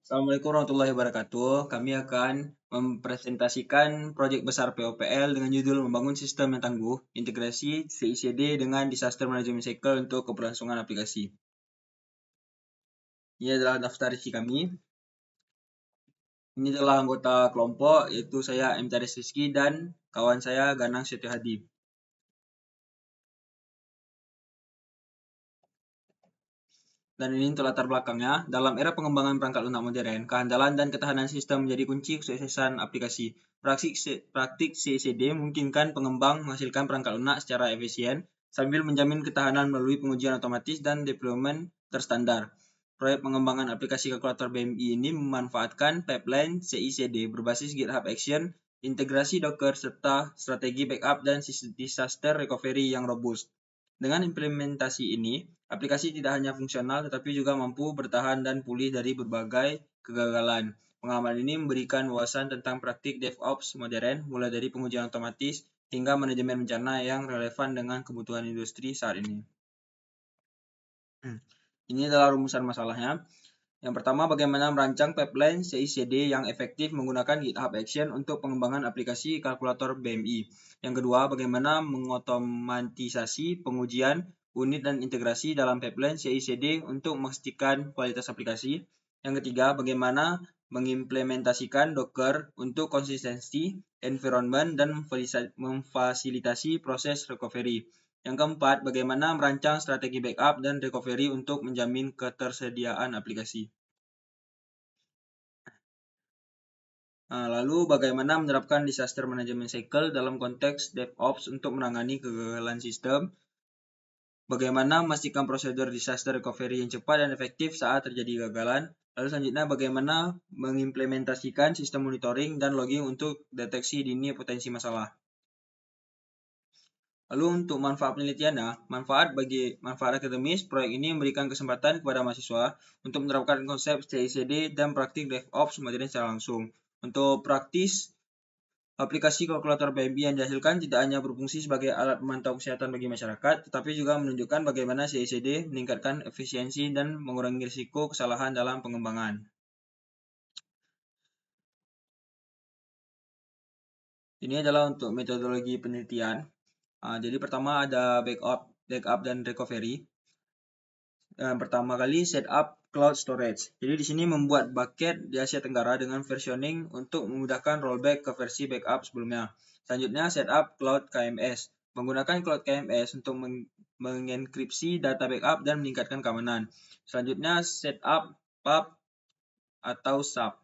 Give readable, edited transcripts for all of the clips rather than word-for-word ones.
Assalamualaikum warahmatullahi wabarakatuh. Kami akan mempresentasikan proyek besar POPL dengan judul Membangun Sistem yang Tangguh, Integrasi CICD dengan Disaster Management Cycle untuk Keberlangsungan Aplikasi. Ini adalah daftar isi kami. Ini adalah anggota kelompok, yaitu saya M. Taris Rizky dan kawan saya Ganang Setio Hadi. Dan ini untuk latar belakangnya. Dalam era pengembangan perangkat lunak modern, kehandalan dan ketahanan sistem menjadi kunci kesuksesan aplikasi. Praktik CICD memungkinkan pengembang menghasilkan perangkat lunak secara efisien sambil menjamin ketahanan melalui pengujian otomatis dan deployment terstandar. Proyek pengembangan aplikasi kalkulator BMI ini memanfaatkan pipeline CICD berbasis GitHub Action, integrasi Docker, serta strategi backup dan disaster recovery yang robust. Dengan implementasi ini, aplikasi tidak hanya fungsional tetapi juga mampu bertahan dan pulih dari berbagai kegagalan. Pengalaman ini memberikan wawasan tentang praktik DevOps modern, mulai dari pengujian otomatis hingga manajemen bencana yang relevan dengan kebutuhan industri saat ini. Ini adalah rumusan masalahnya. Yang pertama, bagaimana merancang pipeline CICD yang efektif menggunakan GitHub Action untuk pengembangan aplikasi kalkulator BMI. Yang kedua, bagaimana mengotomatisasi pengujian unit dan integrasi dalam pipeline CICD untuk memastikan kualitas aplikasi. Yang ketiga, bagaimana mengimplementasikan Docker untuk konsistensi environment dan memfasilitasi proses recovery. Yang keempat, bagaimana merancang strategi backup dan recovery untuk menjamin ketersediaan aplikasi. Lalu bagaimana menerapkan disaster management cycle dalam konteks DevOps untuk menangani kegagalan sistem. Bagaimana memastikan prosedur disaster recovery yang cepat dan efektif saat terjadi kegagalan. Lalu selanjutnya bagaimana mengimplementasikan sistem monitoring dan logging untuk deteksi dini potensi masalah. Lalu untuk manfaat penelitiannya, manfaat akademis, proyek ini memberikan kesempatan kepada mahasiswa untuk menerapkan konsep CICD dan praktik DevOps modern secara langsung. Untuk praktis, aplikasi kalkulator BMI yang dihasilkan tidak hanya berfungsi sebagai alat pemantau kesehatan bagi masyarakat, tetapi juga menunjukkan bagaimana CICD meningkatkan efisiensi dan mengurangi risiko kesalahan dalam pengembangan. Ini adalah untuk metodologi penelitian. Jadi pertama ada backup dan recovery. Pertama kali setup cloud storage. Jadi di sini membuat bucket di Asia Tenggara dengan versioning untuk memudahkan rollback ke versi backup sebelumnya. Selanjutnya setup cloud KMS. Menggunakan cloud KMS untuk mengenkripsi data backup dan meningkatkan keamanan. Selanjutnya setup pub atau sub.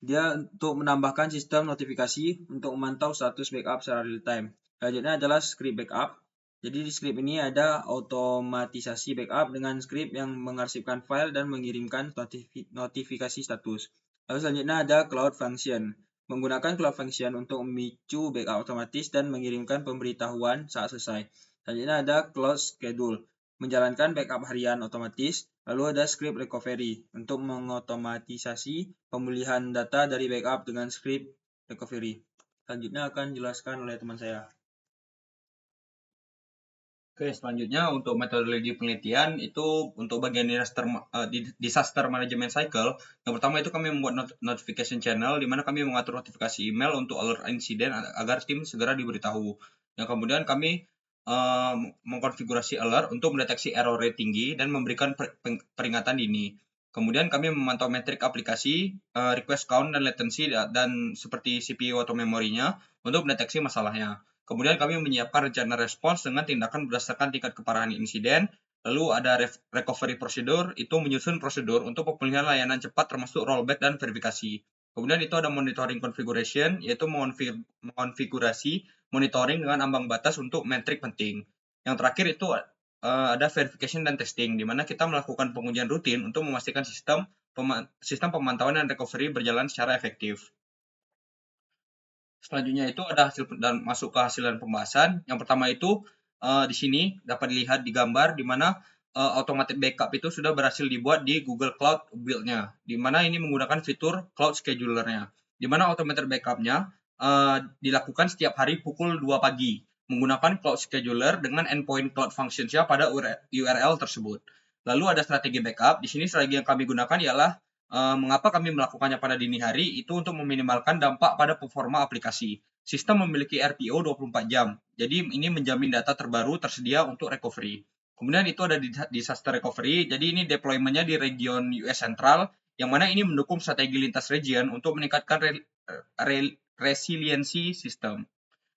Dia untuk menambahkan sistem notifikasi untuk memantau status backup secara real time. Selanjutnya adalah script backup. Jadi di script ini ada otomatisasi backup dengan script yang mengarsipkan file dan mengirimkan notifikasi status. Lalu selanjutnya ada cloud function. Menggunakan cloud function untuk memicu backup otomatis dan mengirimkan pemberitahuan saat selesai. Selanjutnya ada cloud schedule. Menjalankan backup harian otomatis. Lalu ada script recovery untuk mengotomatisasi pemulihan data dari backup dengan script recovery. Selanjutnya akan dijelaskan oleh teman saya. Oke, selanjutnya untuk metodologi penelitian itu untuk bagian disaster management cycle. Yang pertama itu kami membuat notification channel di mana kami mengatur notifikasi email untuk alert insiden agar tim segera diberitahu. Yang kemudian kami mengkonfigurasi alert untuk mendeteksi error rate tinggi dan memberikan peringatan dini. Kemudian kami memantau metrik aplikasi, request count dan latency dan seperti CPU atau memorinya untuk mendeteksi masalahnya. Kemudian kami menyiapkan rencana respons dengan tindakan berdasarkan tingkat keparahan insiden. Lalu ada recovery prosedur, itu menyusun prosedur untuk pemulihan layanan cepat termasuk rollback dan verifikasi. Kemudian itu ada monitoring configuration, yaitu mengonfigurasi monitoring dengan ambang batas untuk metrik penting. Yang terakhir itu ada verification dan testing, di mana kita melakukan pengujian rutin untuk memastikan sistem pemantauan dan recovery berjalan secara efektif. Selanjutnya itu ada hasil dan masuk ke hasil dan pembahasan. Yang pertama itu di sini dapat dilihat di gambar di mana automatic backup itu sudah berhasil dibuat di Google Cloud Build-nya, di mana ini menggunakan fitur Cloud Scheduler-nya, di mana automatic backup-nya dilakukan setiap hari pukul 2 pagi menggunakan Cloud Scheduler dengan endpoint Cloud Functions-nya pada URL tersebut. Lalu ada strategi backup. Di sini strategi yang kami gunakan ialah Mengapa kami melakukannya pada dini hari? Itu untuk meminimalkan dampak pada performa aplikasi. Sistem memiliki RPO 24 jam, jadi ini menjamin data terbaru tersedia untuk recovery. Kemudian itu ada disaster recovery, jadi ini deployment-nya di region US Central, yang mana ini mendukung strategi lintas region untuk meningkatkan resiliensi sistem.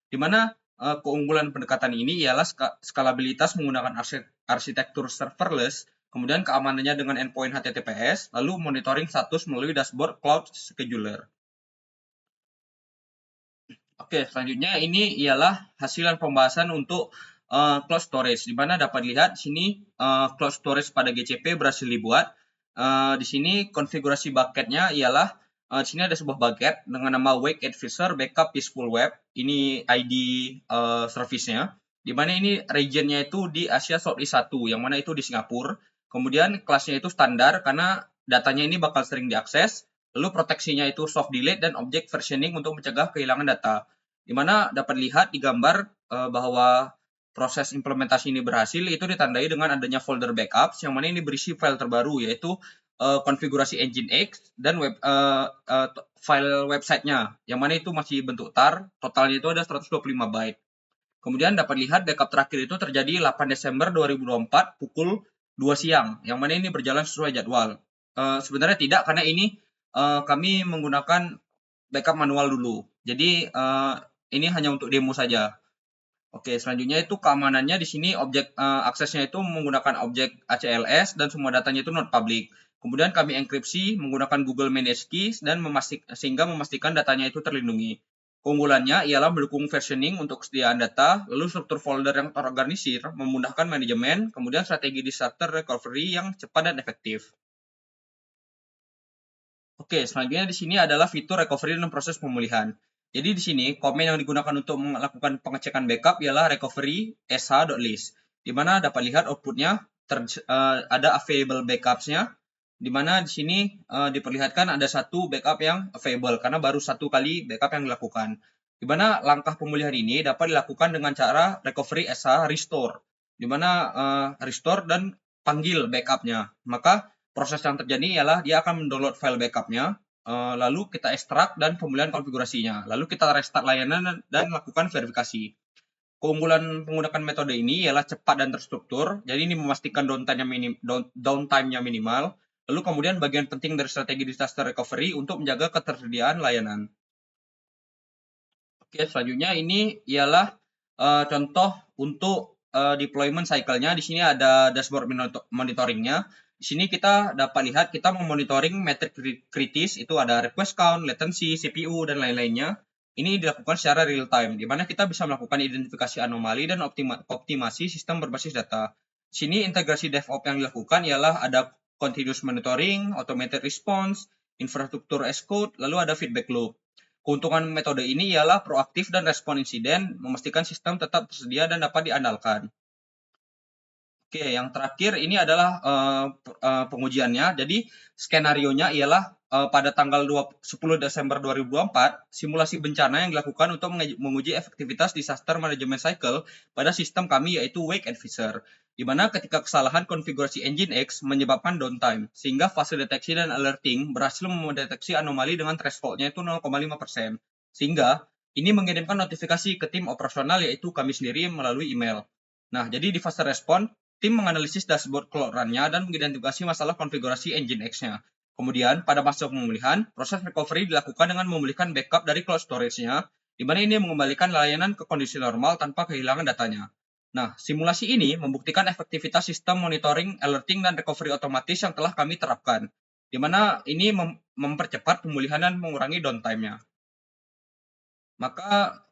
Di mana keunggulan pendekatan ini ialah skalabilitas menggunakan arsitektur serverless, kemudian keamanannya dengan endpoint HTTPS, lalu monitoring status melalui dashboard cloud scheduler. Oke, selanjutnya ini ialah hasilan pembahasan untuk cloud storage, di mana dapat lihat sini cloud storage pada GCP berhasil dibuat. Di sini konfigurasi bucketnya ialah di sini ada sebuah bucket dengan nama Wake Advisor Backup Peaceful Web. Ini ID service-nya, di mana ini region-nya itu di Asia Southeast 1, yang mana itu di Singapura. Kemudian kelasnya itu standar karena datanya ini bakal sering diakses. Lalu proteksinya itu soft delete dan object versioning untuk mencegah kehilangan data. Di mana dapat lihat di gambar bahwa proses implementasi ini berhasil itu ditandai dengan adanya folder backups yang mana ini berisi file terbaru yaitu konfigurasi Nginx dan file websitenya yang mana itu masih bentuk tar, totalnya itu ada 125 byte. Kemudian dapat lihat backup terakhir itu terjadi 8 Desember 2024 pukul 2 siang, yang mana ini berjalan sesuai jadwal. Sebenarnya tidak, karena ini kami menggunakan backup manual dulu. Jadi ini hanya untuk demo saja. Oke, selanjutnya itu keamanannya di sini objek aksesnya itu menggunakan objek ACLS dan semua datanya itu not public. Kemudian kami enkripsi menggunakan Google Managed Keys dan sehingga memastikan datanya itu terlindungi. Keunggulannya ialah mendukung versioning untuk kesediaan data, lalu struktur folder yang terorganisir, memudahkan manajemen, kemudian strategi disaster recovery yang cepat dan efektif. Oke, selanjutnya di sini adalah fitur recovery dan proses pemulihan. Jadi di sini komen yang digunakan untuk melakukan pengecekan backup ialah recovery sh.list, di mana dapat lihat outputnya ada available backups-nya, di mana di sini diperlihatkan ada satu backup yang available karena baru satu kali backup yang dilakukan. Di mana langkah pemulihan ini dapat dilakukan dengan cara recovery sh restore, di mana restore dan panggil backup-nya. Maka proses yang terjadi ialah dia akan mendownload file backup-nya, lalu kita ekstrak dan pemulihan konfigurasinya. Lalu kita restart layanan dan lakukan verifikasi. Keunggulan menggunakan metode ini ialah cepat dan terstruktur, jadi ini memastikan downtime-nya minimal. Lalu kemudian bagian penting dari strategi disaster recovery untuk menjaga ketersediaan layanan. Oke, selanjutnya ini ialah contoh untuk deployment cycle-nya. Di sini ada dashboard monitoring-nya. Di sini kita dapat lihat kita memonitoring metrik kritis, itu ada request count, latency, CPU, dan lain-lainnya. Ini dilakukan secara real time, di mana kita bisa melakukan identifikasi anomali dan optimasi sistem berbasis data. Di sini integrasi DevOps yang dilakukan ialah ada continuous monitoring, automated response, infrastruktur as code, lalu ada feedback loop. Keuntungan metode ini ialah proaktif dan respon insiden, memastikan sistem tetap tersedia dan dapat diandalkan. Oke, yang terakhir ini adalah pengujiannya. Jadi skenarionya ialah pada tanggal 10 Desember 2024, simulasi bencana yang dilakukan untuk menguji efektivitas disaster management cycle pada sistem kami yaitu Wake Advisor, di mana ketika kesalahan konfigurasi Nginx menyebabkan downtime, sehingga fase deteksi dan alerting berhasil mendeteksi anomali dengan thresholdnya itu 0,5%, sehingga ini mengirimkan notifikasi ke tim operasional yaitu kami sendiri melalui email. Nah, jadi di fase respon, tim menganalisis dashboard cloud run-nya dan mengidentifikasi masalah konfigurasi Nginx-nya. Kemudian, pada masa pemulihan, proses recovery dilakukan dengan memulihkan backup dari cloud storage-nya, di mana ini mengembalikan layanan ke kondisi normal tanpa kehilangan datanya. Nah, simulasi ini membuktikan efektivitas sistem monitoring, alerting, dan recovery otomatis yang telah kami terapkan, di mana ini mempercepat pemulihan dan mengurangi downtime-nya. Maka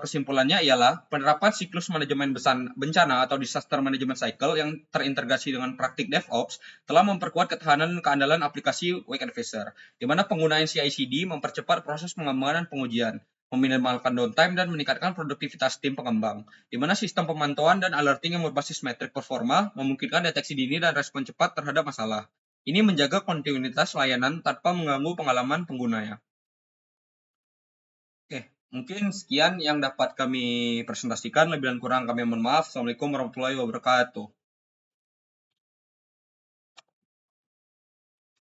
kesimpulannya ialah penerapan siklus manajemen bencana atau disaster management cycle yang terintegrasi dengan praktik DevOps telah memperkuat ketahanan dan keandalan aplikasi Wake Advisor, di mana penggunaan CI/CD mempercepat proses pengembangan dan pengujian, meminimalkan downtime dan meningkatkan produktivitas tim pengembang, di mana sistem pemantauan dan alerting yang berbasis metrik performa memungkinkan deteksi dini dan respon cepat terhadap masalah. Ini menjaga kontinuitas layanan tanpa mengganggu pengalaman penggunanya. Oke, mungkin sekian yang dapat kami presentasikan. Lebih dan kurang kami mohon maaf. Assalamualaikum warahmatullahi wabarakatuh.